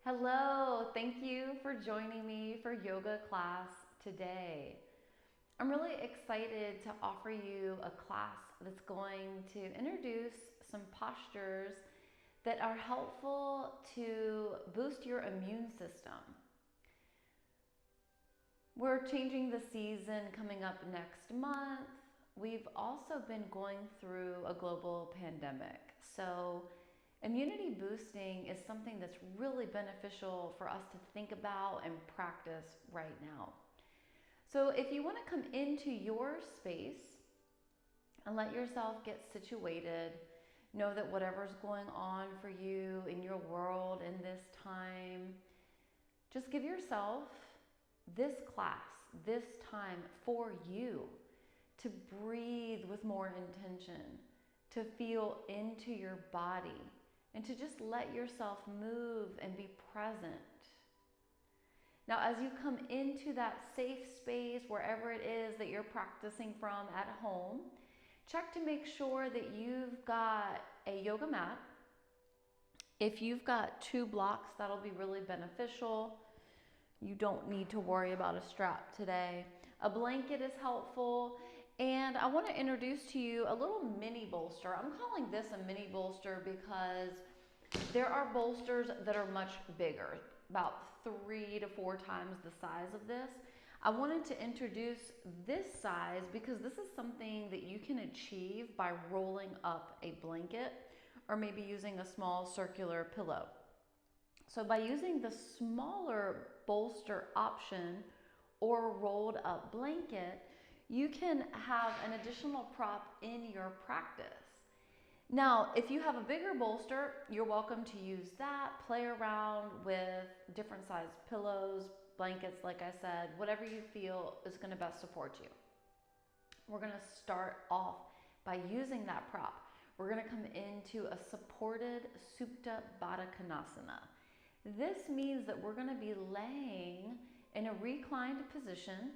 Hello, thank you for joining me for yoga class today. I'm really excited to offer you a class that's going to introduce some postures that are helpful to boost your immune system. We're changing the season coming up next month. We've also been going through a global pandemic. So immunity boosting is something that's really beneficial for us to think about and practice right now. So if you want to come into your space and let yourself get situated, know that whatever's going on for you in your world in this time, just give yourself this class, this time for you to breathe with more intention, to feel into your body, and to just let yourself move and be present. Now, as you come into that safe space, wherever it is that you're practicing from at home, check to make sure that you've got a yoga mat. If you've got 2 blocks, that'll be really beneficial. You don't need to worry about a strap today. A blanket is helpful. And I want to introduce to you a little mini bolster. I'm calling this a mini bolster because there are bolsters that are much bigger, about 3 to 4 times the size of this. I wanted to introduce this size because this is something that you can achieve by rolling up a blanket or maybe using a small circular pillow. So by using the smaller bolster option or rolled up blanket, you can have an additional prop in your practice. Now, if you have a bigger bolster, you're welcome to use that. Play around with different size pillows, blankets, like I said, whatever you feel is going to best support you. We're going to start off by using that prop. We're going to come into a supported Supta Badakanasana. This means that we're going to be laying in a reclined position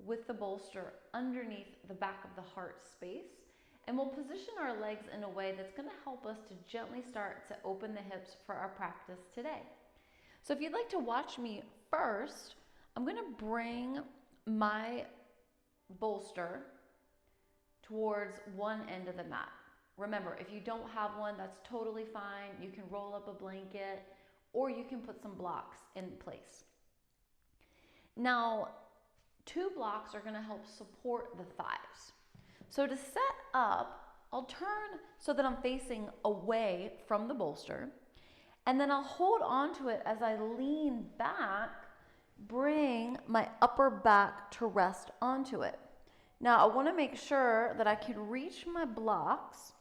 with the bolster underneath the back of the heart space. And we'll position our legs in a way that's going to help us to gently start to open the hips for our practice today. So if you'd like to watch me first, I'm going to bring my bolster towards one end of the mat. Remember, if you don't have one, that's totally fine. You can roll up a blanket or you can put some blocks in place. Now, 2 blocks are going to help support the thighs. So to set up, I'll turn so that I'm facing away from the bolster, and then I'll hold on to it as I lean back, bring my upper back to rest onto it. Now, I want to make sure that I can reach my blocks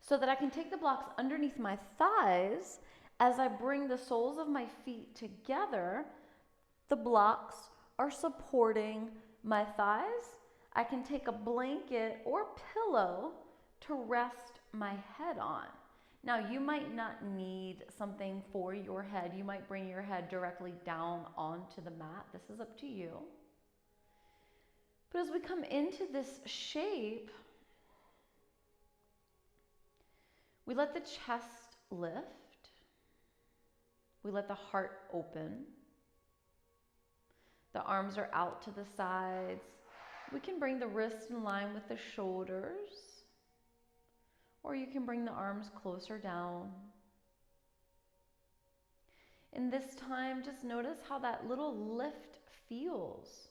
so that I can take the blocks underneath my thighs. As I bring the soles of my feet together, the blocks are supporting my thighs. I can take a blanket or pillow to rest my head on. Now, you might not need something for your head. You might bring your head directly down onto the mat. This is up to you. But as we come into this shape, we let the chest lift. We let the heart open. The arms are out to the sides. We can bring the wrists in line with the shoulders, or you can bring the arms closer down. In this time, just notice how that little lift feels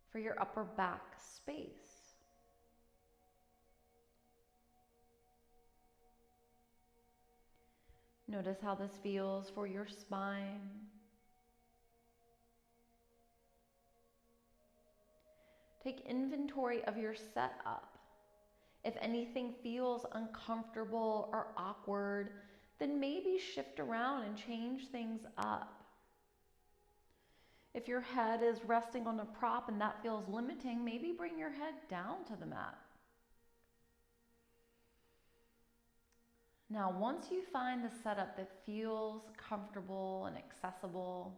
for your upper back space. Notice how this feels for your spine. Take inventory of your setup. If anything feels uncomfortable or awkward, then maybe shift around and change things up. If your head is resting on a prop and that feels limiting, maybe bring your head down to the mat. Now, once you find the setup that feels comfortable and accessible,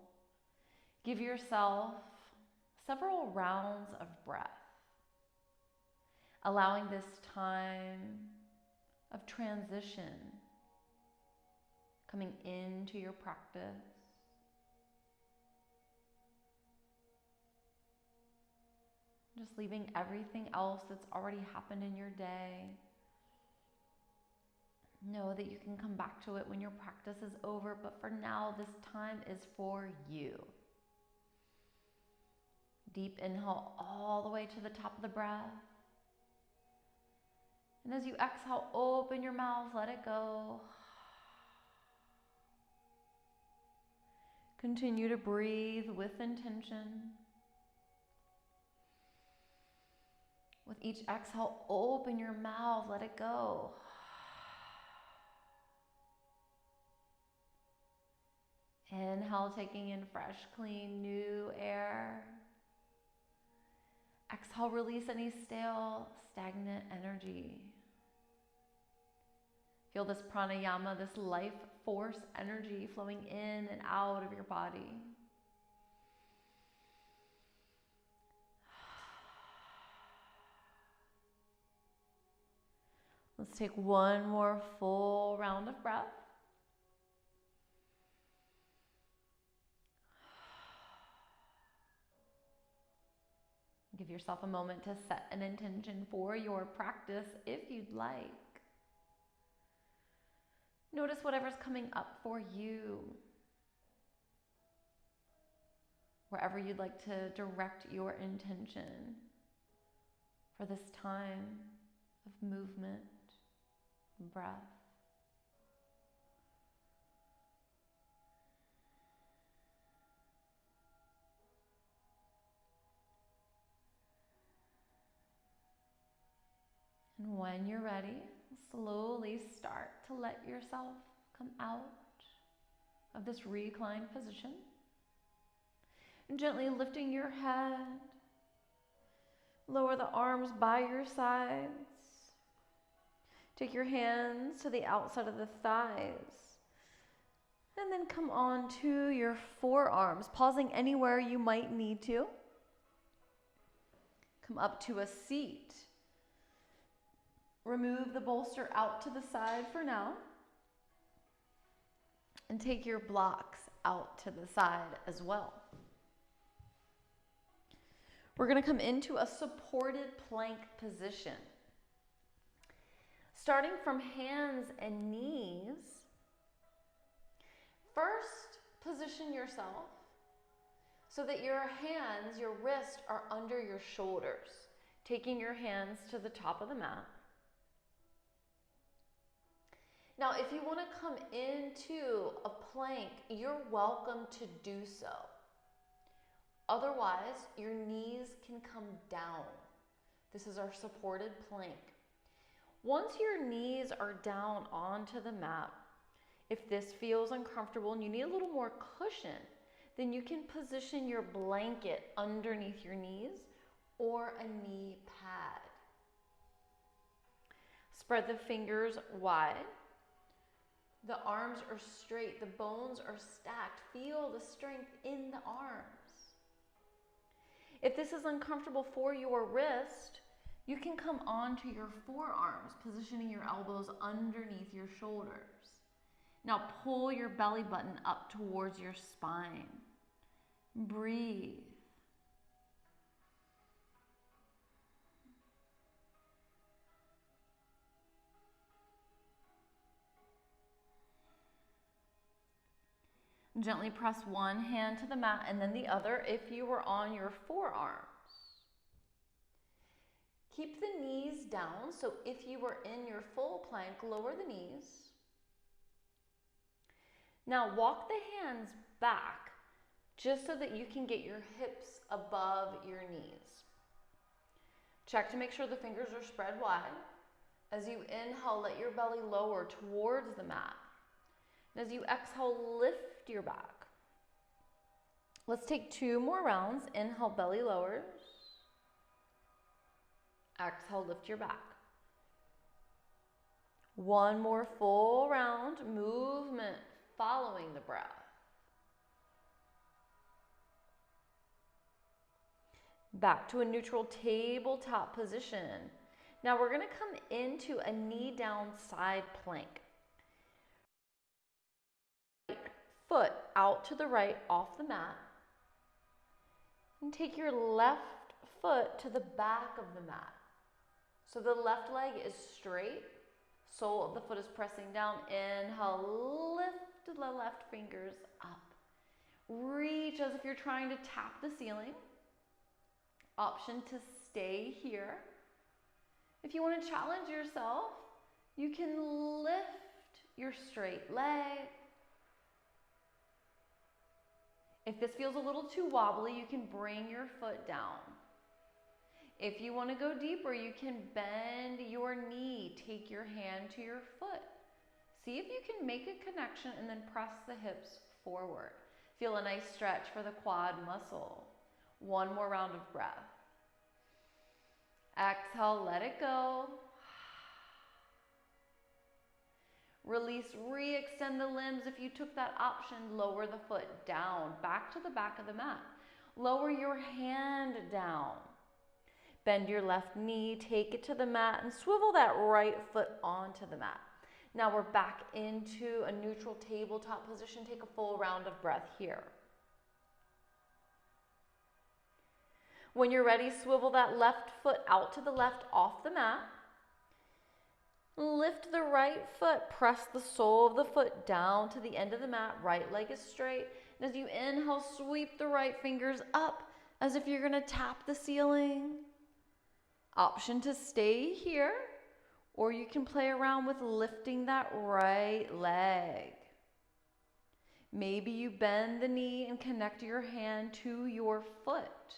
give yourself several rounds of breath, allowing this time of transition coming into your practice. Just leaving everything else that's already happened in your day. Know that you can come back to it when your practice is over, but for now, this time is for you. Deep inhale all the way to the top of the breath. And as you exhale, open your mouth, let it go. Continue to breathe with intention. With each exhale, open your mouth, let it go. Inhale, taking in fresh, clean, new air. Exhale, release any stale, stagnant energy. Feel this pranayama, this life force energy flowing in and out of your body. Let's take one more full round of breath. Give yourself a moment to set an intention for your practice if you'd like. Notice whatever's coming up for you. Wherever you'd like to direct your intention for this time of movement, breath. And when you're ready, slowly start to let yourself come out of this reclined position. And gently lifting your head, lower the arms by your sides. Take your hands to the outside of the thighs. And then come on to your forearms, pausing anywhere you might need to. Come up to a seat. Remove the bolster out to the side for now. And take your blocks out to the side as well. We're going to come into a supported plank position. Starting from hands and knees, first position yourself so that your hands, your wrists are under your shoulders, taking your hands to the top of the mat. Now, if you want to come into a plank, you're welcome to do so. Otherwise, your knees can come down. This is our supported plank. Once your knees are down onto the mat, if this feels uncomfortable and you need a little more cushion, then you can position your blanket underneath your knees or a knee pad. Spread the fingers wide. The arms are straight, the bones are stacked. Feel the strength in the arms. If this is uncomfortable for your wrist, you can come onto your forearms, positioning your elbows underneath your shoulders. Now pull your belly button up towards your spine. Breathe. Gently press one hand to the mat and then the other if you were on your forearms. Keep the knees down, so if you were in your full plank, lower the knees. Now walk the hands back just so that you can get your hips above your knees. Check to make sure the fingers are spread wide. As you inhale, let your belly lower towards the mat. And as you exhale, lift your back. Let's take 2 more rounds. Inhale, belly lowers. Exhale, lift your back. 1 more full round, movement following the breath. Back to a neutral tabletop position. Now we're going to come into a knee down side plank. foot out to the right off the mat. And take your left foot to the back of the mat. So the left leg is straight. Sole of the foot is pressing down. Inhale, lift the left fingers up. Reach as if you're trying to tap the ceiling. Option to stay here. If you want to challenge yourself, you can lift your straight leg. If this feels a little too wobbly, you can bring your foot down. If you want to go deeper, you can bend your knee. Take your hand to your foot. See if you can make a connection and then press the hips forward. Feel a nice stretch for the quad muscle. One more round of breath. Exhale, let it go. Release, re-extend the limbs. If you took that option, lower the foot down, back to the back of the mat. Lower your hand down. Bend your left knee, take it to the mat, and swivel that right foot onto the mat. Now we're back into a neutral tabletop position. Take a full round of breath here. When you're ready, swivel that left foot out to the left off the mat. Lift the right foot, press the sole of the foot down to the end of the mat. Right leg is straight. And as you inhale, sweep the right fingers up as if you're going to tap the ceiling. Option to stay here, or you can play around with lifting that right leg. Maybe you bend the knee and connect your hand to your foot.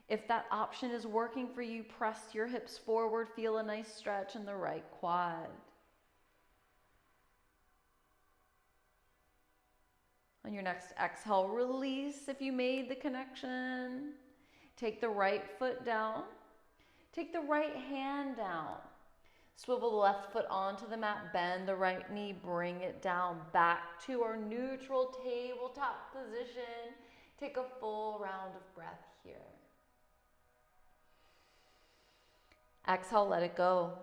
If that option is working for you, press your hips forward. Feel a nice stretch in the right quad. On your next exhale, release if you made the connection. Take the right foot down. Take the right hand down. Swivel the left foot onto the mat. Bend the right knee. Bring it down. Back to our neutral tabletop position. Take a full round of breath here. Exhale, let it go.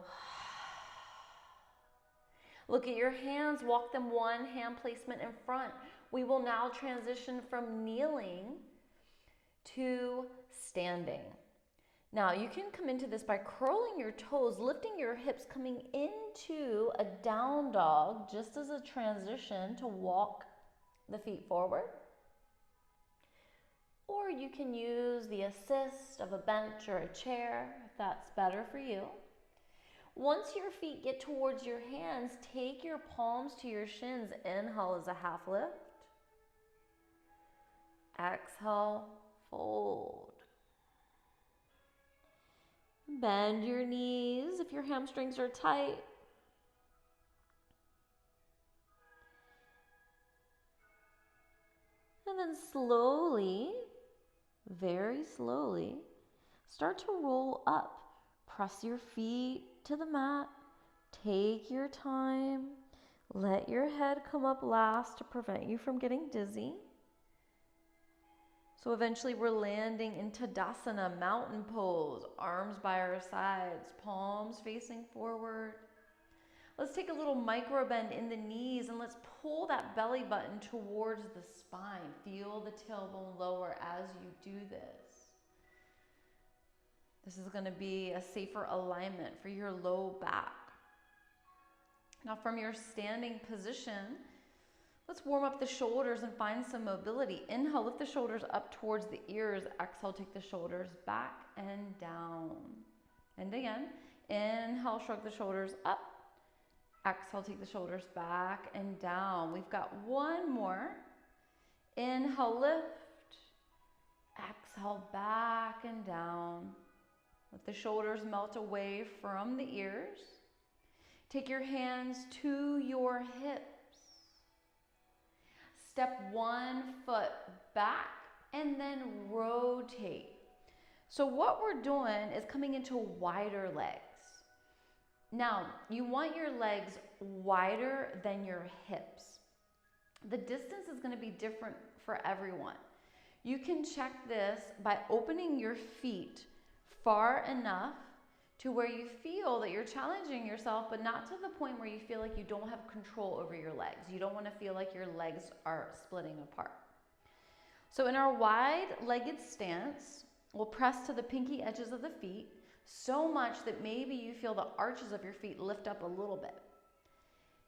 Look at your hands, walk them one hand placement in front. We will now transition from kneeling to standing. Now you can come into this by curling your toes, lifting your hips, coming into a down dog just as a transition to walk the feet forward. Or you can use the assist of a bench or a chair if that's better for you. Once your feet get towards your hands, take your palms to your shins. Inhale as a half lift. Exhale, fold. Bend your knees if your hamstrings are tight. And then slowly, very slowly, start to roll up. Press your feet to the mat. Take your time. Let your head come up last to prevent you from getting dizzy. So eventually we're landing in Tadasana, mountain pose, arms by our sides, palms facing forward. Let's take a little micro bend in the knees and let's pull that belly button towards the spine. Feel the tailbone lower as you do this. This is going to be a safer alignment for your low back. Now from your standing position, let's warm up the shoulders and find some mobility. Inhale, lift the shoulders up towards the ears. Exhale, take the shoulders back and down. And again, inhale, shrug the shoulders up. Exhale, take the shoulders back and down. We've got one more. Inhale, lift. Exhale, back and down. Let the shoulders melt away from the ears. Take your hands to your hips. Step one foot back and then rotate. So what we're doing is coming into wider legs. Now, you want your legs wider than your hips. The distance is going to be different for everyone. You can check this by opening your feet far enough to where you feel that you're challenging yourself, but not to the point where you feel like you don't have control over your legs. You don't want to feel like your legs are splitting apart. So in our wide-legged stance, we'll press to the pinky edges of the feet so much that maybe you feel the arches of your feet lift up a little bit.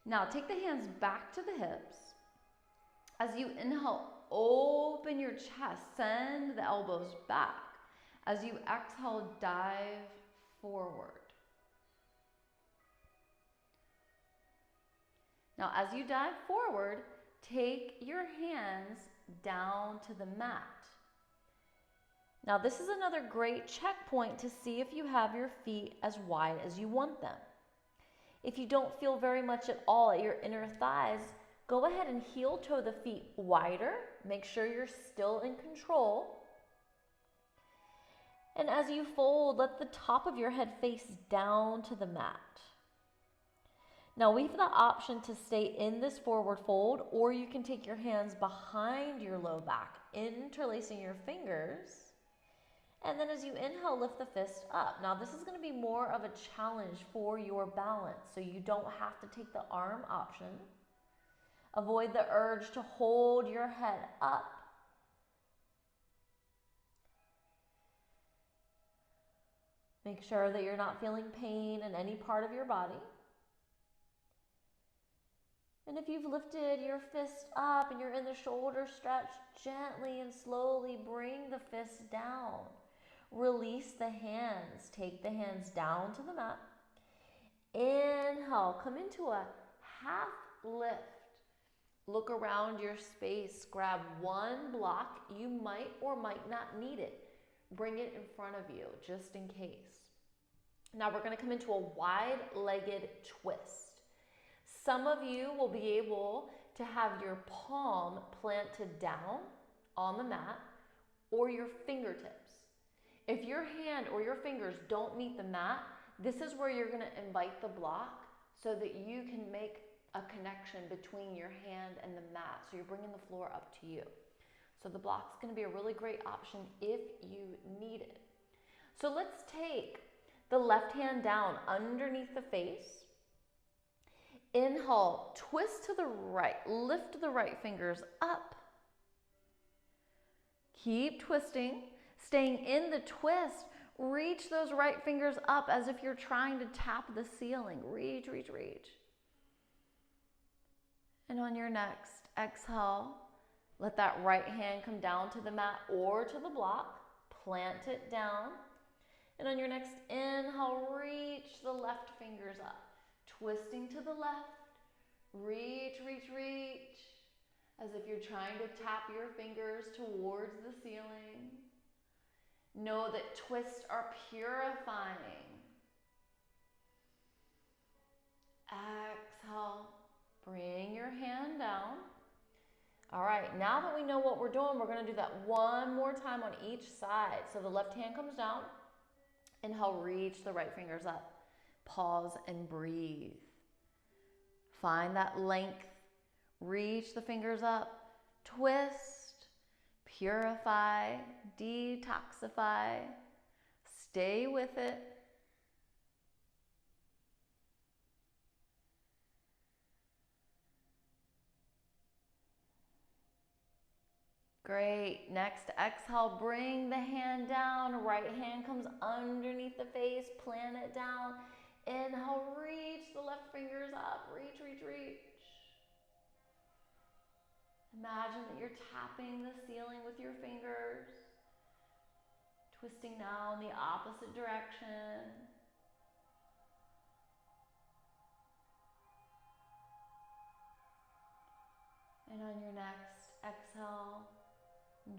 Now take the hands back to the hips. As you inhale, open your chest, send the elbows back. As you exhale, dive forward. Now, as you dive forward, take your hands down to the mat. Now, this is another great checkpoint to see if you have your feet as wide as you want them. If you don't feel very much at all at your inner thighs, go ahead and heel toe the feet wider. Make sure you're still in control. And as you fold, let the top of your head face down to the mat. Now we have the option to stay in this forward fold, or you can take your hands behind your low back, interlacing your fingers. And then as you inhale, lift the fist up. Now this is going to be more of a challenge for your balance, so you don't have to take the arm option. Avoid the urge to hold your head up. Make sure that you're not feeling pain in any part of your body. And if you've lifted your fist up and you're in the shoulder stretch, gently and slowly bring the fist down. Release the hands. Take the hands down to the mat. Inhale, come into a half lift. Look around your space. Grab one block. You might or might not need it. Bring it in front of you, just in case. Now we're going to come into a wide-legged twist. Some of you will be able to have your palm planted down on the mat or your fingertips. If your hand or your fingers don't meet the mat, this is where you're going to invite the block so that you can make a connection between your hand and the mat. So you're bringing the floor up to you. So the block's going to be a really great option if you need it. So let's take the left hand down underneath the face. Inhale, twist to the right, lift the right fingers up. Keep twisting, staying in the twist. Reach those right fingers up as if you're trying to tap the ceiling. Reach, reach, reach. And on your next exhale, let that right hand come down to the mat or to the block. Plant it down. And on your next inhale, reach the left fingers up. Twisting to the left. Reach, reach, reach. As if you're trying to tap your fingers towards the ceiling. Know that twists are purifying. Exhale. Bring your hand down. All right, now that we know what we're doing, we're going to do that one more time on each side. So the left hand comes down. Inhale, reach the right fingers up. Pause and breathe. Find that length. Reach the fingers up. Twist. Purify. Detoxify. Stay with it. Great. Next exhale, bring the hand down. Right hand comes underneath the face. Plant it down. Inhale, reach the left fingers up. Reach, reach, reach. Imagine that you're tapping the ceiling with your fingers. Twisting now in the opposite direction. And on your next exhale,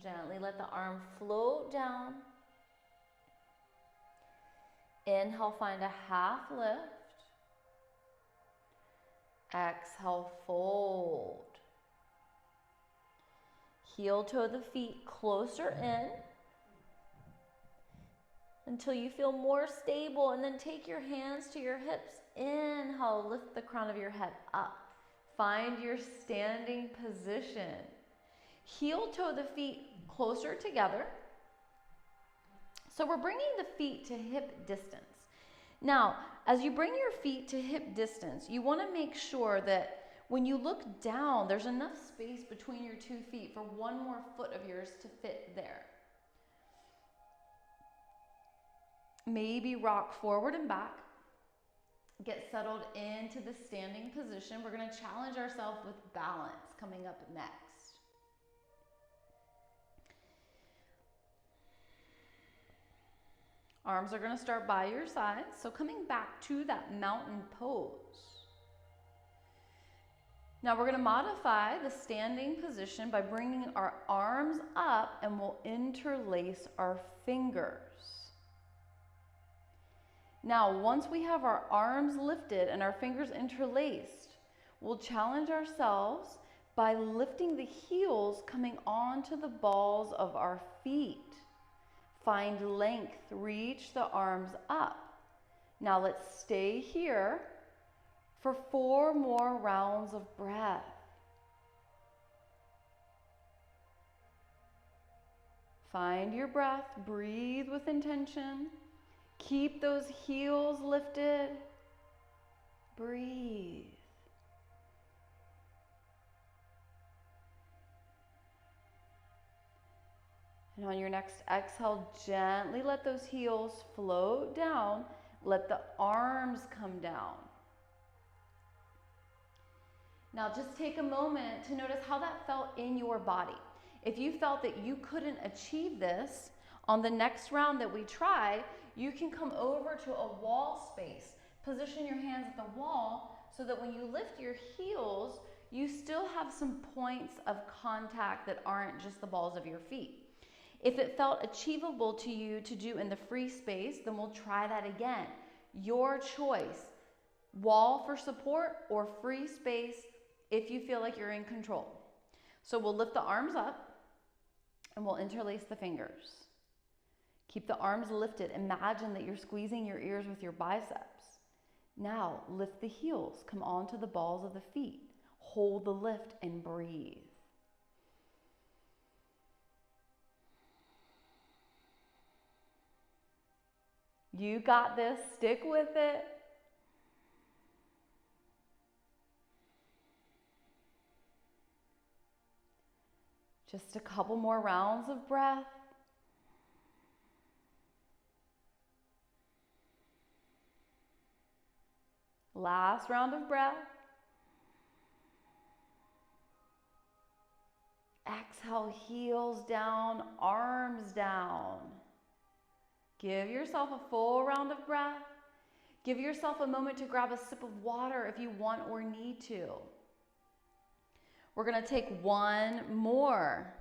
gently let the arm float down. Inhale, find a half lift. Exhale, fold. Heel toe the feet closer in until you feel more stable, and then take your hands to your hips. Inhale, lift the crown of your head up. Find your standing position. Heel toe the feet closer together. So we're bringing the feet to hip distance. Now, as you bring your feet to hip distance, you want to make sure that when you look down, there's enough space between your 2 feet for one more foot of yours to fit there. Maybe rock forward and back. Get settled into the standing position. We're going to challenge ourselves with balance coming up next. Arms are going to start by your sides. So coming back to that mountain pose. Now we're going to modify the standing position by bringing our arms up, and we'll interlace our fingers. Now, once we have our arms lifted and our fingers interlaced, we'll challenge ourselves by lifting the heels coming onto the balls of our feet. Find length, reach the arms up. Now let's stay here for 4 more rounds of breath. Find your breath, breathe with intention. Keep those heels lifted. Breathe. And on your next exhale, gently let those heels float down. Let the arms come down. Now just take a moment to notice how that felt in your body. If you felt that you couldn't achieve this, on the next round that we try, you can come over to a wall space. Position your hands at the wall so that when you lift your heels, you still have some points of contact that aren't just the balls of your feet. If it felt achievable to you to do in the free space, then we'll try that again. Your choice, wall for support or free space if you feel like you're in control. So we'll lift the arms up and we'll interlace the fingers. Keep the arms lifted. Imagine that you're squeezing your ears with your biceps. Now lift the heels, come onto the balls of the feet. Hold the lift and breathe. You got this, stick with it. Just a couple more rounds of breath. Last round of breath. Exhale, heels down, arms down. Give yourself a full round of breath. Give yourself a moment to grab a sip of water if you want or need to. We're going to take one more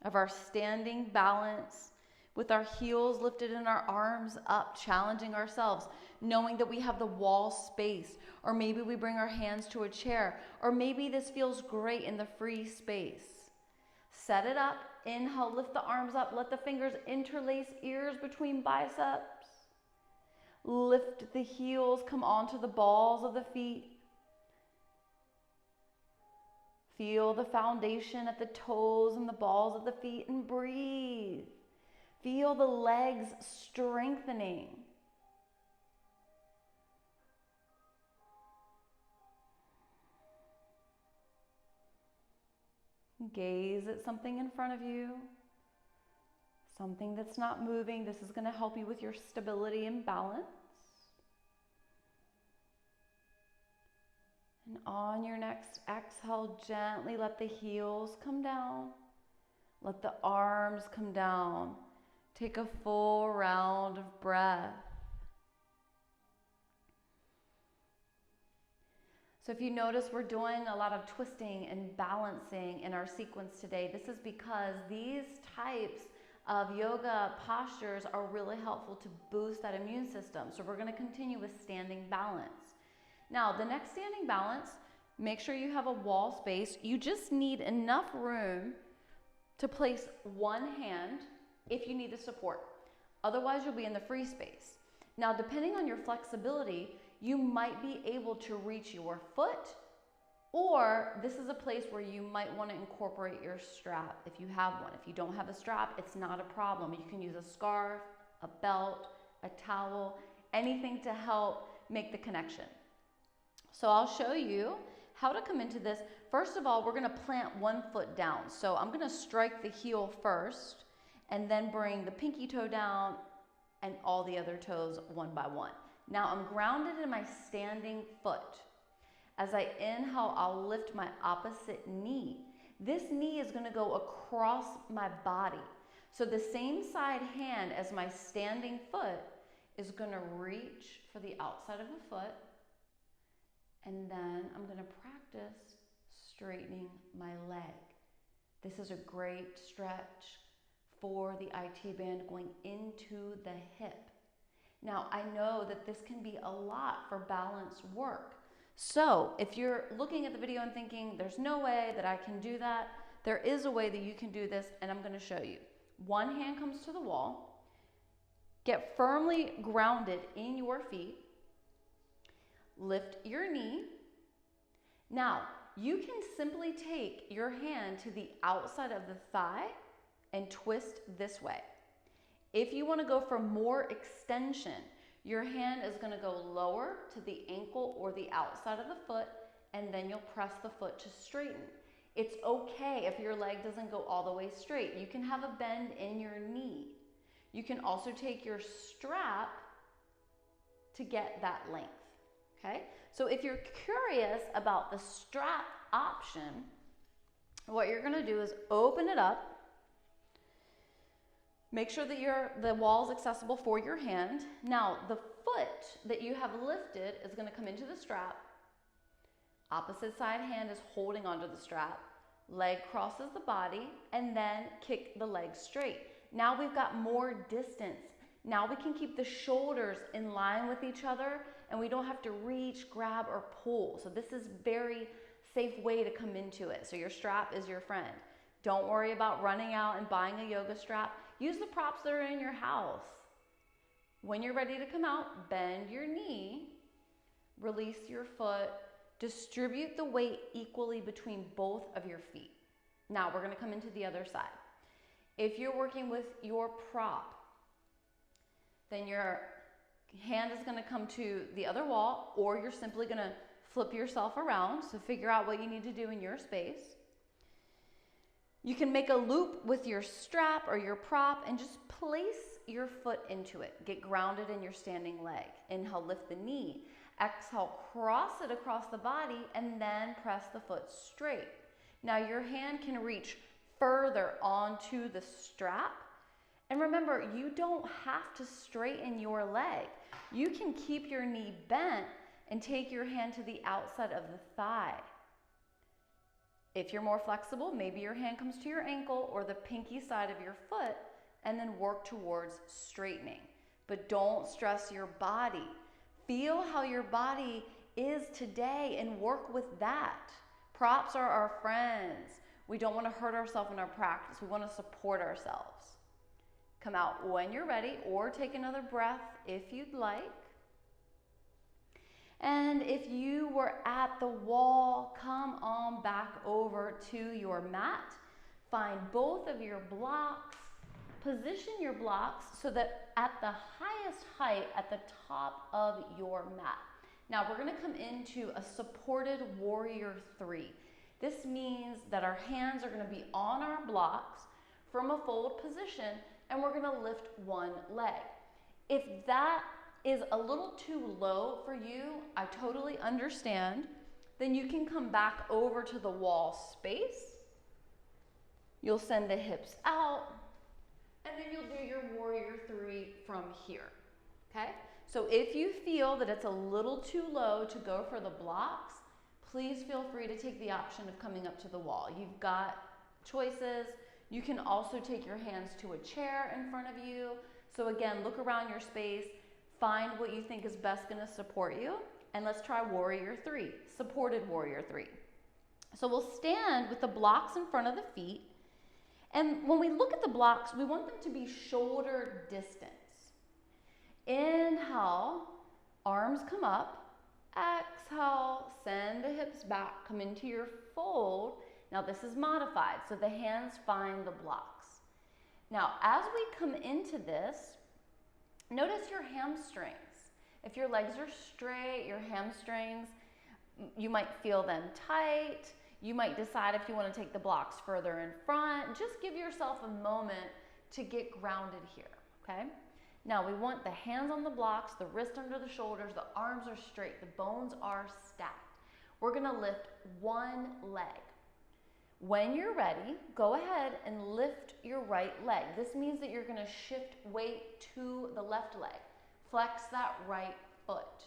of our standing balance with our heels lifted and our arms up, challenging ourselves, knowing that we have the wall space, or maybe we bring our hands to a chair, or maybe this feels great in the free space. Set it up, inhale, lift the arms up, let the fingers interlace, ears between biceps. Lift the heels, come onto the balls of the feet. Feel the foundation at the toes and the balls of the feet and breathe. Feel the legs strengthening. Gaze at something in front of you, something that's not moving. This is going to help you with your stability and balance. And on your next exhale, gently let the heels come down. Let the arms come down. Take a full round of breath. So if you notice, we're doing a lot of twisting and balancing in our sequence today. This is because these types of yoga postures are really helpful to boost that immune system. So we're going to continue with standing balance. Now, the next standing balance, make sure you have a wall space. You just need enough room to place one hand if you need the support. Otherwise, you'll be in the free space. Now, depending on your flexibility, you might be able to reach your foot, or this is a place where you might want to incorporate your strap if you have one. If you don't have a strap, it's not a problem. You can use a scarf, a belt, a towel, anything to help make the connection. So I'll show you how to come into this. First of all, we're gonna plant one foot down. So I'm gonna strike the heel first and then bring the pinky toe down and all the other toes one by one. Now I'm grounded in my standing foot. As I inhale, I'll lift my opposite knee. This knee is gonna go across my body. So the same side hand as my standing foot is gonna reach for the outside of the foot. And then I'm gonna practice straightening my leg. This is a great stretch for the IT band going into the hip. Now, I know that this can be a lot for balance work. So if you're looking at the video and thinking, there's no way that I can do that, there is a way that you can do this, and I'm gonna show you. One hand comes to the wall, get firmly grounded in your feet, lift your knee. Now, you can simply take your hand to the outside of the thigh and twist this way. If you want to go for more extension, your hand is going to go lower to the ankle or the outside of the foot, and then you'll press the foot to straighten. It's okay if your leg doesn't go all the way straight. You can have a bend in your knee. You can also take your strap to get that length, okay? So if you're curious about the strap option, what you're gonna do is open it up. Make sure that the wall is accessible for your hand. Now, the foot that you have lifted is gonna come into the strap. Opposite side hand is holding onto the strap. Leg crosses the body, and then kick the leg straight. Now we've got more distance. Now we can keep the shoulders in line with each other, and we don't have to reach, grab, or pull. So this is very safe way to come into it. So your strap is your friend. Don't worry about running out and buying a yoga strap. Use the props that are in your house. When you're ready to come out, bend your knee, release your foot, distribute the weight equally between both of your feet. Now we're gonna come into the other side. If you're working with your prop, then your hand is gonna come to the other wall, or you're simply gonna flip yourself around, so figure out what you need to do in your space. You can make a loop with your strap or your prop and just place your foot into it. Get grounded in your standing leg. Inhale, lift the knee. Exhale, cross it across the body, and then press the foot straight. Now your hand can reach further onto the strap. And remember, you don't have to straighten your leg. You can keep your knee bent and take your hand to the outside of the thigh. If you're more flexible, maybe your hand comes to your ankle or the pinky side of your foot, and then work towards straightening. But don't stress your body. Feel how your body is today and work with that. Props are our friends. We don't want to hurt ourselves in our practice. We want to support ourselves. Come out when you're ready, or take another breath if you'd like. And if you were at the wall, come on back over to your mat. Find both of your blocks. Position your blocks so that at the highest height at the top of your mat. Now we're gonna come into a supported warrior 3. This means that our hands are gonna be on our blocks from a fold position, and we're gonna lift one leg. If that is a little too low for you, I totally understand. Then you can come back over to the wall space. You'll send the hips out, and then you'll do your warrior 3 from here, okay? So if you feel that it's a little too low to go for the blocks, please feel free to take the option of coming up to the wall. You've got choices. You can also take your hands to a chair in front of you. So again, look around your space, find what you think is best gonna support you, and let's try warrior 3, supported warrior 3. So we'll stand with the blocks in front of the feet, and when we look at the blocks, we want them to be shoulder distance. Inhale, arms come up. Exhale, send the hips back, come into your fold. Now this is modified, so the hands find the blocks. Now as we come into this, notice your hamstrings. If your legs are straight, your hamstrings, you might feel them tight. You might decide if you want to take the blocks further in front. Just give yourself a moment to get grounded here, okay? Now we want the hands on the blocks, the wrist under the shoulders, the arms are straight, the bones are stacked. We're gonna lift one leg. When you're ready, go ahead and lift your right leg. This means that you're gonna shift weight to the left leg. Flex that right foot.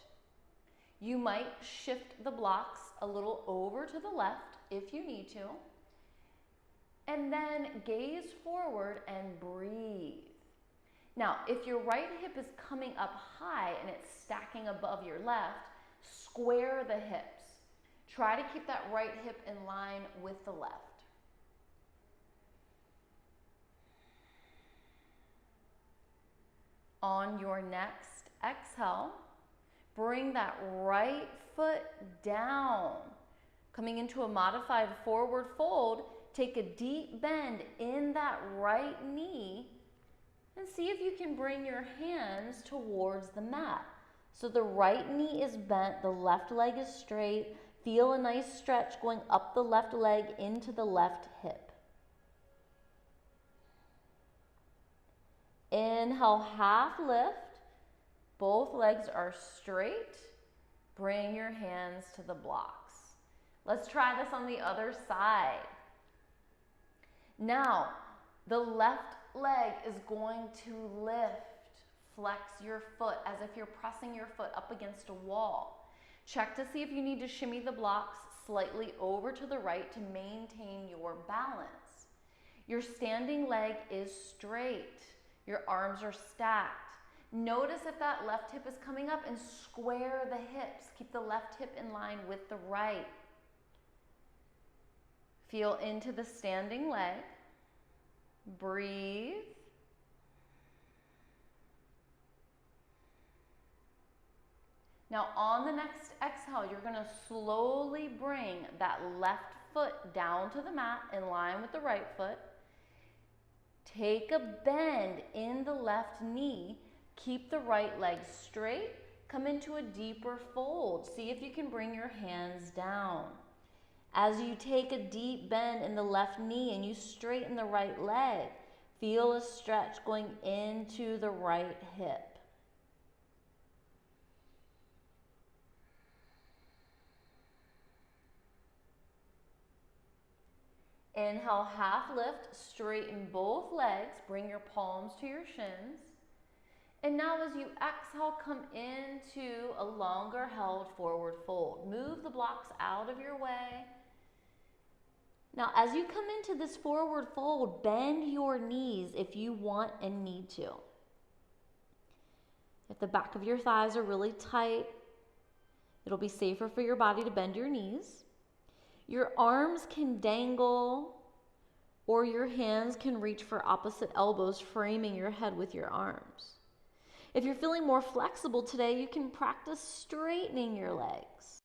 You might shift the blocks a little over to the left if you need to. And then gaze forward and breathe. Now, if your right hip is coming up high and it's stacking above your left, square the hips. Try to keep that right hip in line with the left. On your next exhale, bring that right foot down. Coming into a modified forward fold, take a deep bend in that right knee and see if you can bring your hands towards the mat. So the right knee is bent, the left leg is straight. Feel a nice stretch going up the left leg into the left hip. Inhale, half lift. Both legs are straight. Bring your hands to the blocks. Let's try this on the other side. Now, the left leg is going to lift. Flex your foot as if you're pressing your foot up against a wall. Check to see if you need to shimmy the blocks slightly over to the right to maintain your balance. Your standing leg is straight. Your arms are stacked. Notice if that left hip is coming up and square the hips. Keep the left hip in line with the right. Feel into the standing leg. Breathe. Now on the next exhale, you're going to slowly bring that left foot down to the mat in line with the right foot. Take a bend in the left knee. Keep the right leg straight. Come into a deeper fold. See if you can bring your hands down. As you take a deep bend in the left knee and you straighten the right leg, feel a stretch going into the right hip. Inhale, half lift, straighten both legs, bring your palms to your shins. And now as you exhale, come into a longer held forward fold. Move the blocks out of your way. Now as you come into this forward fold, bend your knees if you want and need to. If the back of your thighs are really tight, it'll be safer for your body to bend your knees. Your arms can dangle, or your hands can reach for opposite elbows, framing your head with your arms. If you're feeling more flexible today, you can practice straightening your legs.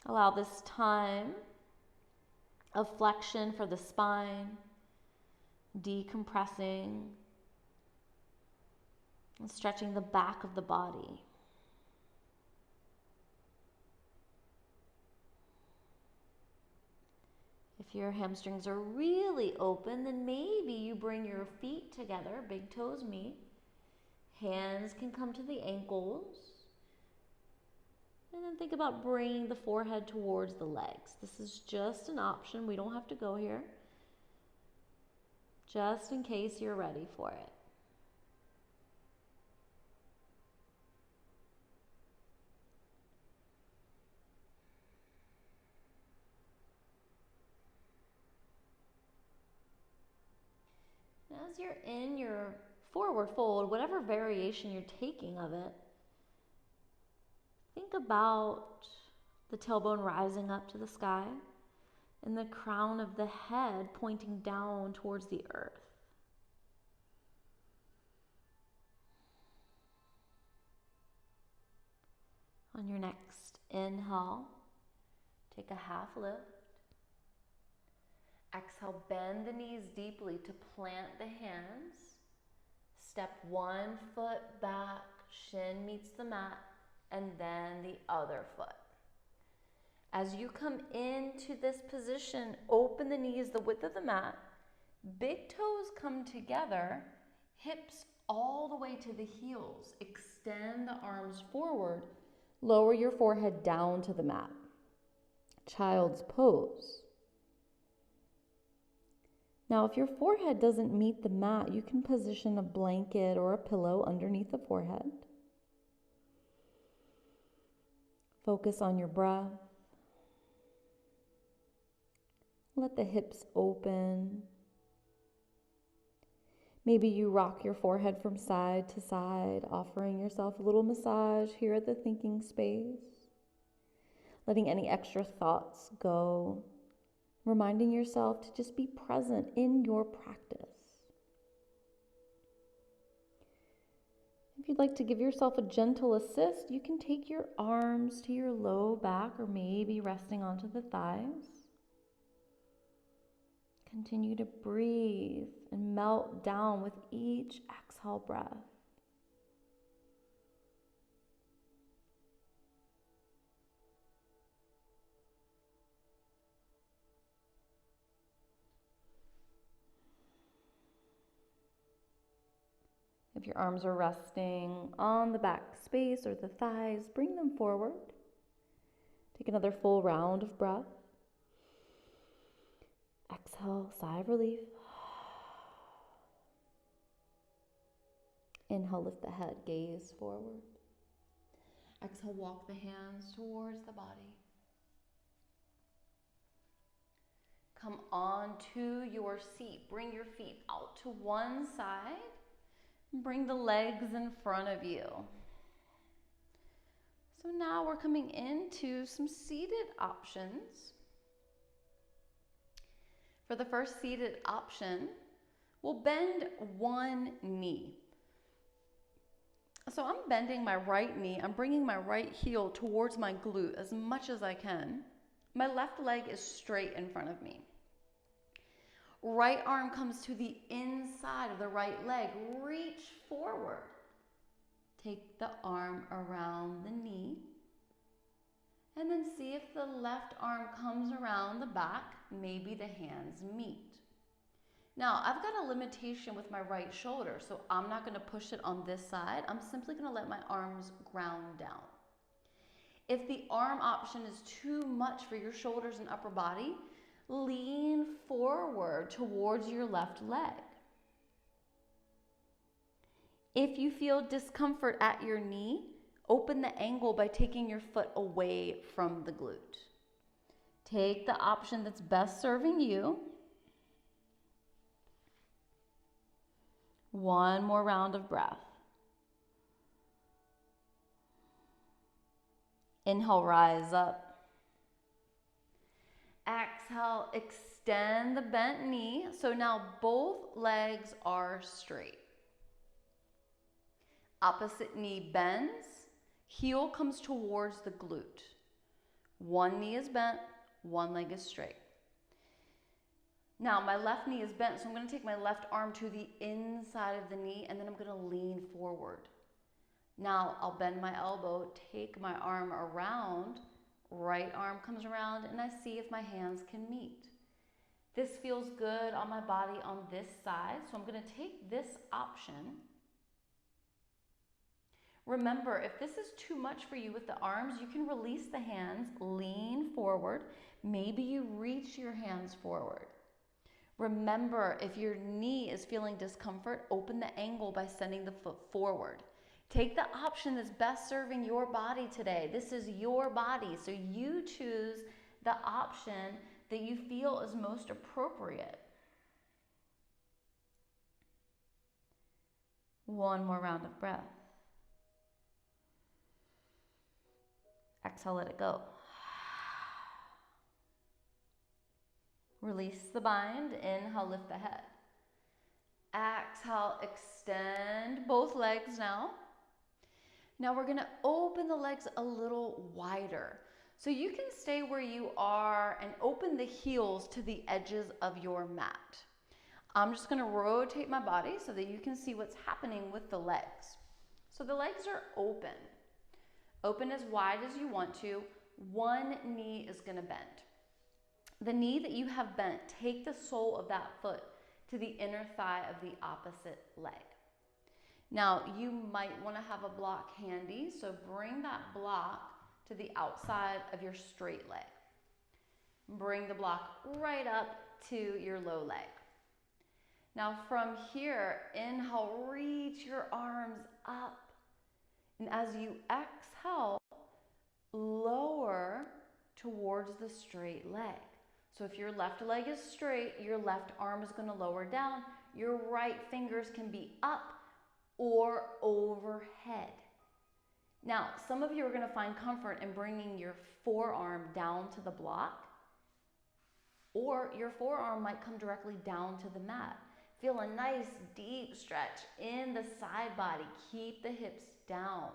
Allow this time of flexion for the spine, decompressing, and stretching the back of the body. If your hamstrings are really open, then maybe you bring your feet together, big toes meet. Hands can come to the ankles. And then think about bringing the forehead towards the legs. This is just an option. We don't have to go here. Just in case you're ready for it. As you're in your forward fold, whatever variation you're taking of it, think about the tailbone rising up to the sky and the crown of the head pointing down towards the earth. On your next inhale, take a half lift. Exhale, bend the knees deeply to plant the hands. Step one foot back, shin meets the mat, and then the other foot. As you come into this position, open the knees the width of the mat, big toes come together, hips all the way to the heels. Extend the arms forward, lower your forehead down to the mat. Child's pose. Now, if your forehead doesn't meet the mat, you can position a blanket or a pillow underneath the forehead. Focus on your breath. Let the hips open. Maybe you rock your forehead from side to side, offering yourself a little massage here at the thinking space. Letting any extra thoughts go. Reminding yourself to just be present in your practice. If you'd like to give yourself a gentle assist, you can take your arms to your low back or maybe resting onto the thighs. Continue to breathe and melt down with each exhale breath. If your arms are resting on the back space or the thighs, bring them forward. Take another full round of breath. Exhale, sigh of relief. Inhale, lift the head, gaze forward. Exhale, walk the hands towards the body. Come onto your seat. Bring your feet out to one side. Bring the legs in front of you. So now we're coming into some seated options. For the first seated option, we'll bend one knee. So I'm bending my right knee. I'm bringing my right heel towards my glute as much as I can. My left leg is straight in front of me. Right arm comes to the inside of the right leg. Reach forward. Take the arm around the knee. And then see if the left arm comes around the back. Maybe the hands meet. Now, I've got a limitation with my right shoulder, so I'm not going to push it on this side. I'm simply going to let my arms ground down. If the arm option is too much for your shoulders and upper body, lean forward towards your left leg. If you feel discomfort at your knee, open the angle by taking your foot away from the glute. Take the option that's best serving you. One more round of breath. Inhale, rise up. Exhale, extend the bent knee. So now both legs are straight. Opposite knee bends. Heel comes towards the glute. One knee is bent, one leg is straight. Now my left knee is bent, so I'm going to take my left arm to the inside of the knee and then I'm going to lean forward. Now I'll bend my elbow, take my arm around. Right arm comes around and I see if my hands can meet. This feels good on my body on this side, so I'm going to take this option. Remember, if this is too much for you with the arms, you can release the hands, lean forward. Maybe you reach your hands forward. Remember, if your knee is feeling discomfort, open the angle by sending the foot forward. Take the option that's best serving your body today. This is your body, so you choose the option that you feel is most appropriate. One more round of breath. Exhale, let it go. Release the bind. Inhale, lift the head. Exhale, extend both legs now. Now we're going to open the legs a little wider. So you can stay where you are and open the heels to the edges of your mat. I'm just gonna rotate my body so that you can see what's happening with the legs. So the legs are open. Open as wide as you want to. One knee is gonna bend. The knee that you have bent, take the sole of that foot to the inner thigh of the opposite leg. Now, you might want to have a block handy, so bring that block to the outside of your straight leg. Bring the block right up to your low leg. Now from here, inhale, reach your arms up. And as you exhale, lower towards the straight leg. So if your left leg is straight, your left arm is going to lower down. Your right fingers can be up or overhead. Now, some of you are going to find comfort in bringing your forearm down to the block, or your forearm might come directly down to the mat. Feel a nice deep stretch in the side body. Keep the hips down.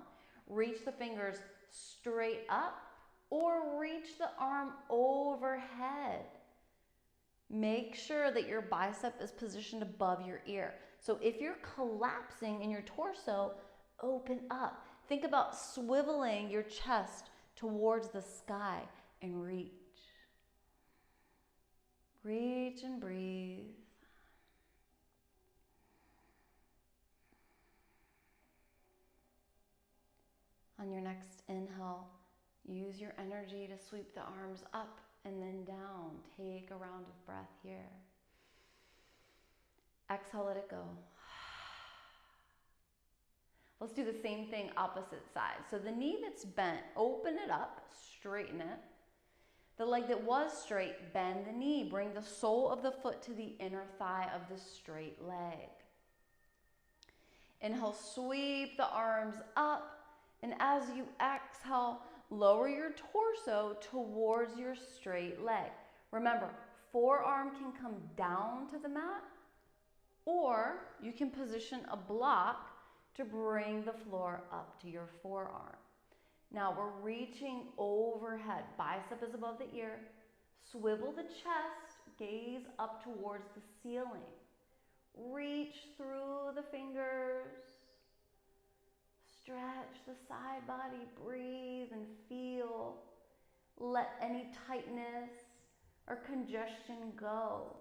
Reach the fingers straight up or reach the arm overhead. Make sure that your bicep is positioned above your ear. So if you're collapsing in your torso, open up. Think about swiveling your chest towards the sky and reach. Reach and breathe. On your next inhale, use your energy to sweep the arms up and then down. Take a round of breath here. Exhale, let it go. Let's do the same thing opposite side. So the knee that's bent, open it up, straighten it. The leg that was straight, bend the knee. Bring the sole of the foot to the inner thigh of the straight leg. Inhale, sweep the arms up. And as you exhale, lower your torso towards your straight leg. Remember, forearm can come down to the mat, or you can position a block to bring the floor up to your forearm. Now we're reaching overhead. Bicep is above the ear. Swivel the chest, gaze up towards the ceiling. Reach through the fingers. Stretch the side body, breathe and feel. Let any tightness or congestion go.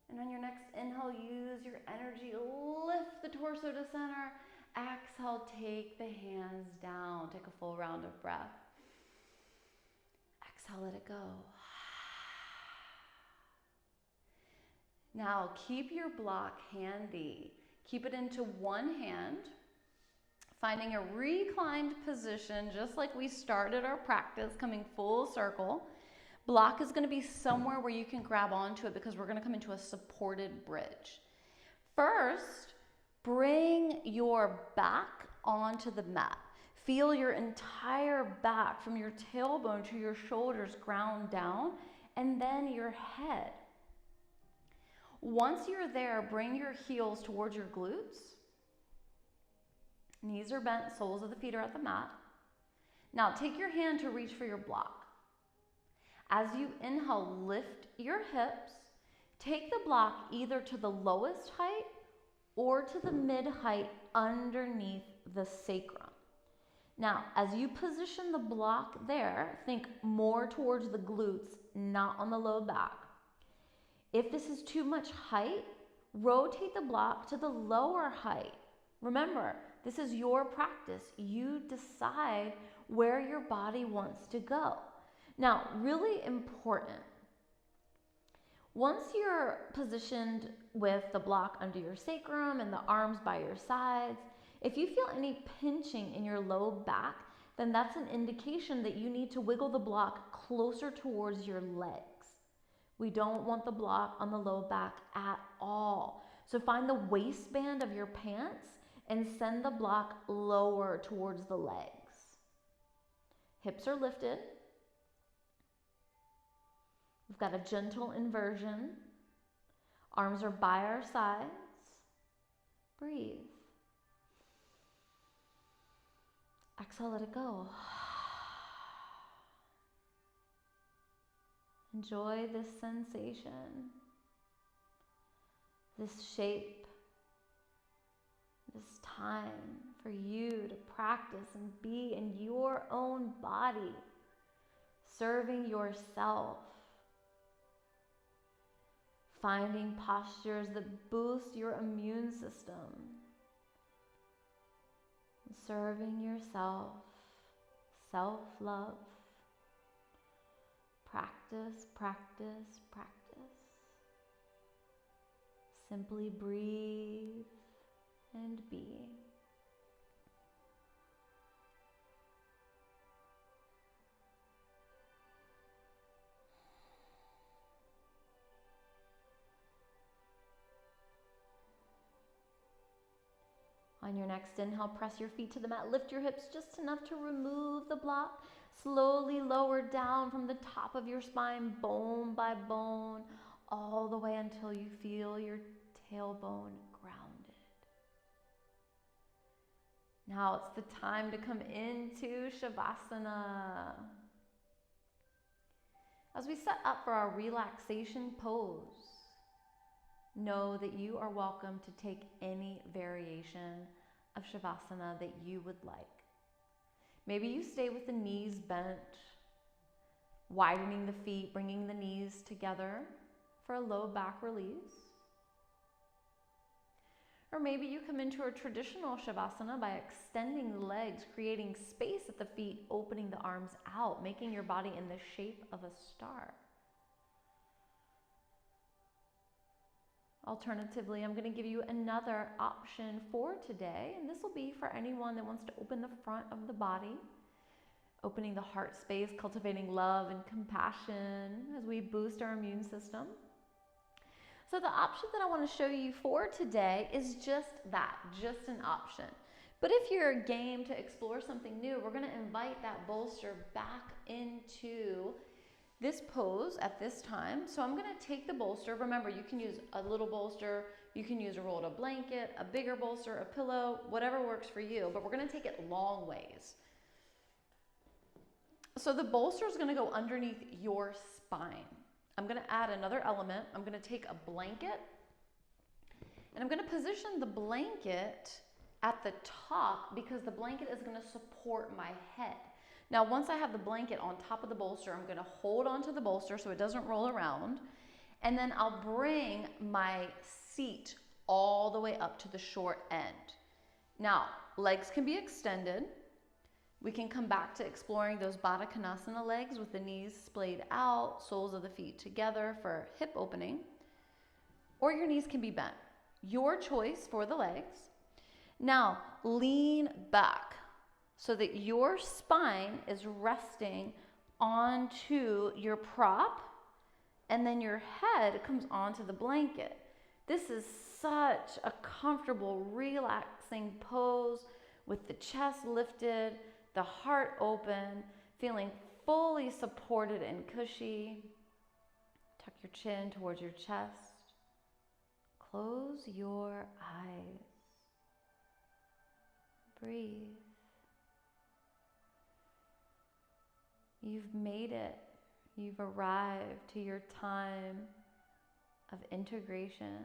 And on your next inhale, use your energy, lift the torso to center. Exhale, take the hands down. Take a full round of breath. Exhale, let it go. Now, keep your block handy. Keep it into one hand, finding a reclined position, just like we started our practice, coming full circle. Block is going to be somewhere where you can grab onto it because we're going to come into a supported bridge. First, bring your back onto the mat. Feel your entire back from your tailbone to your shoulders ground down, and then your head. Once you're there, bring your heels towards your glutes. Knees are bent, soles of the feet are at the mat. Now take your hand to reach for your block. As you inhale, lift your hips. Take the block either to the lowest height or to the mid height underneath the sacrum. Now, as you position the block there, think more towards the glutes, not on the low back. If this is too much height, rotate the block to the lower height. Remember, this is your practice. You decide where your body wants to go. Now, really important, once you're positioned with the block under your sacrum and the arms by your sides, if you feel any pinching in your low back, then that's an indication that you need to wiggle the block closer towards your legs. We don't want the block on the low back at all. So find the waistband of your pants and send the block lower towards the legs. Hips are lifted. We've got a gentle inversion. Arms are by our sides. Breathe. Exhale, let it go. Enjoy this sensation, this shape, this time for you to practice and be in your own body, serving yourself, finding postures that boost your immune system, serving yourself, self-love. Practice, practice, practice. Simply breathe and be. On your next inhale, press your feet to the mat. Lift your hips just enough to remove the block. Slowly lower down from the top of your spine, bone by bone, all the way until you feel your tailbone grounded. Now it's the time to come into Shavasana. As we set up for our relaxation pose, know that you are welcome to take any variation of Shavasana that you would like. Maybe you stay with the knees bent, widening the feet, bringing the knees together for a low back release. Or maybe you come into a traditional Shavasana by extending the legs, creating space at the feet, opening the arms out, making your body in the shape of a star. Alternatively, I'm going to give you another option for today, and this will be for anyone that wants to open the front of the body, opening the heart space, cultivating love and compassion as we boost our immune system. So the option that I want to show you for today is just that, just an option. But if you're game to explore something new, we're going to invite that bolster back into this pose at this time. So I'm going to take the bolster. Remember, you can use a little bolster, you can use a rolled up blanket, a bigger bolster, a pillow, whatever works for you, but we're going to take it long ways. So the bolster is going to go underneath your spine. I'm going to add another element. I'm going to take a blanket and I'm going to position the blanket at the top because the blanket is going to support my head. Now, once I have the blanket on top of the bolster, I'm going to hold onto the bolster so it doesn't roll around. And then I'll bring my seat all the way up to the short end. Now, legs can be extended. We can come back to exploring those Badakanasana legs with the knees splayed out, soles of the feet together for hip opening. Or your knees can be bent. Your choice for the legs. Now, lean back so that your spine is resting onto your prop and then your head comes onto the blanket. This is such a comfortable, relaxing pose with the chest lifted, the heart open, feeling fully supported and cushy. Tuck your chin towards your chest. Close your eyes. Breathe. You've made it. You've arrived to your time of integration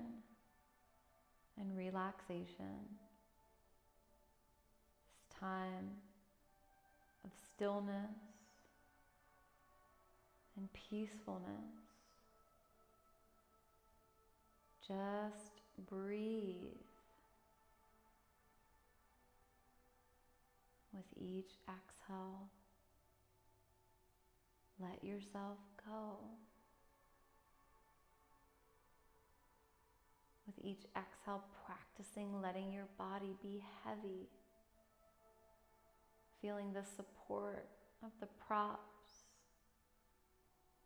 and relaxation. This time of stillness and peacefulness. Just breathe with each exhale. Let yourself go. With each exhale, practicing letting your body be heavy. Feeling the support of the props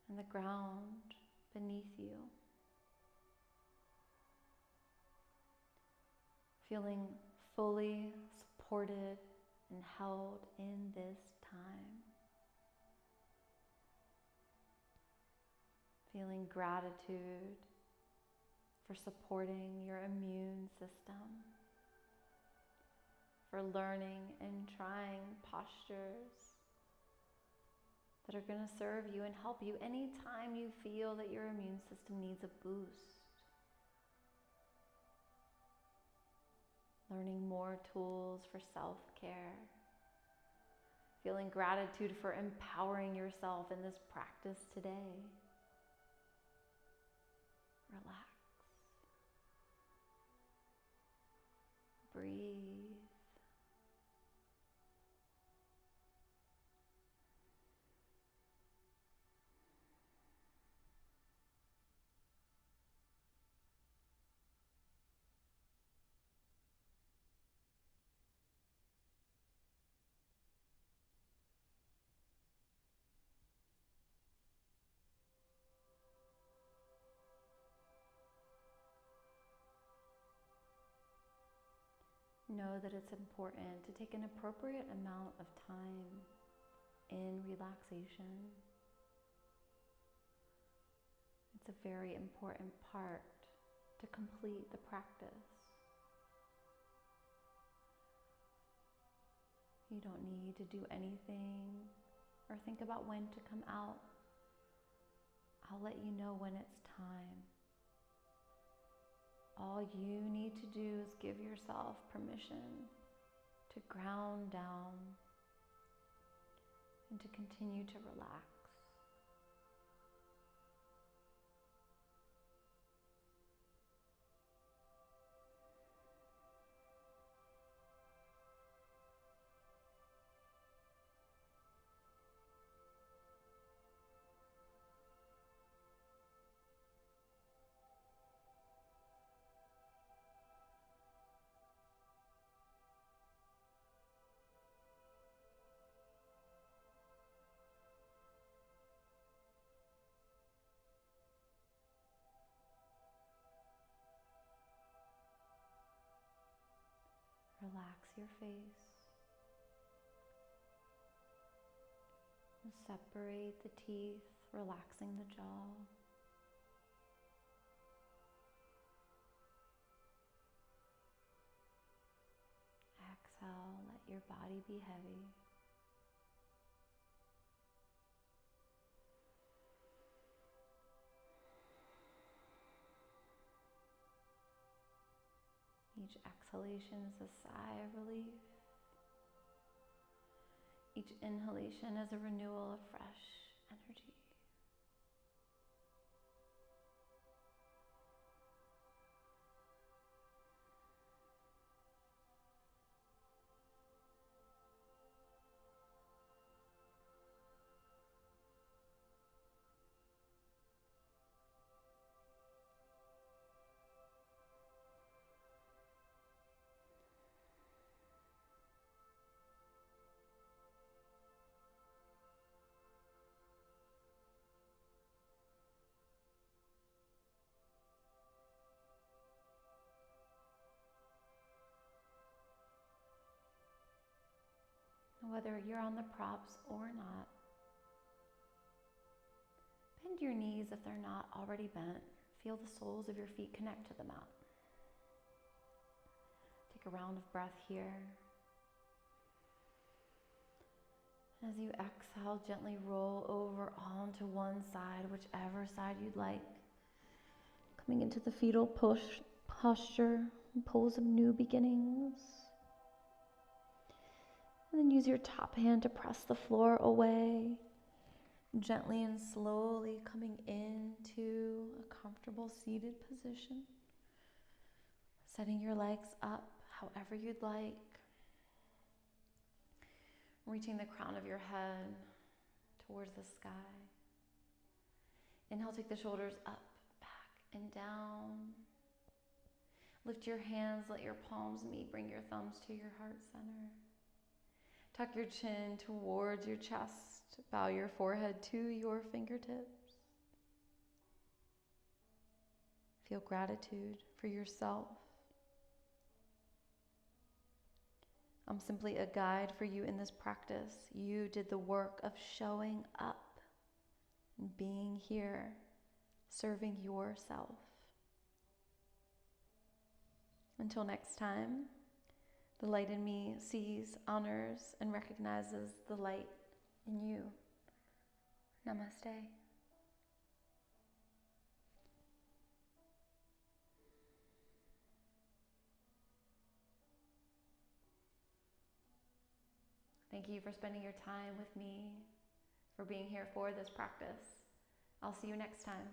and the ground beneath you. Feeling fully supported and held in this time. Feeling gratitude for supporting your immune system, for learning and trying postures that are going to serve you and help you anytime you feel that your immune system needs a boost. Learning more tools for self-care. Feeling gratitude for empowering yourself in this practice today. Relax. Breathe. Know that it's important to take an appropriate amount of time in relaxation. It's a very important part to complete the practice. You don't need to do anything or think about when to come out. I'll let you know when it's time. All you need to do is give yourself permission to ground down and to continue to relax. Relax your face. And separate the teeth, relaxing the jaw. Exhale, let your body be heavy. Each exhalation is a sigh of relief. Each inhalation is a renewal of fresh energy. Whether you're on the props or not, bend your knees if they're not already bent. Feel the soles of your feet connect to the mat. Take a round of breath here. As you exhale, gently roll over onto one side, whichever side you'd like. Coming into the fetal posture, pose of new beginnings. And then use your top hand to press the floor away. Gently and slowly coming into a comfortable seated position. Setting your legs up however you'd like. Reaching the crown of your head towards the sky. Inhale, take the shoulders up, back, and down. Lift your hands, let your palms meet, bring your thumbs to your heart center. Tuck your chin towards your chest, bow your forehead to your fingertips. Feel gratitude for yourself. I'm simply a guide for you in this practice. You did the work of showing up and being here, serving yourself. Until next time, the light in me sees, honors, and recognizes the light in you. Namaste. Thank you for spending your time with me, for being here for this practice. I'll see you next time.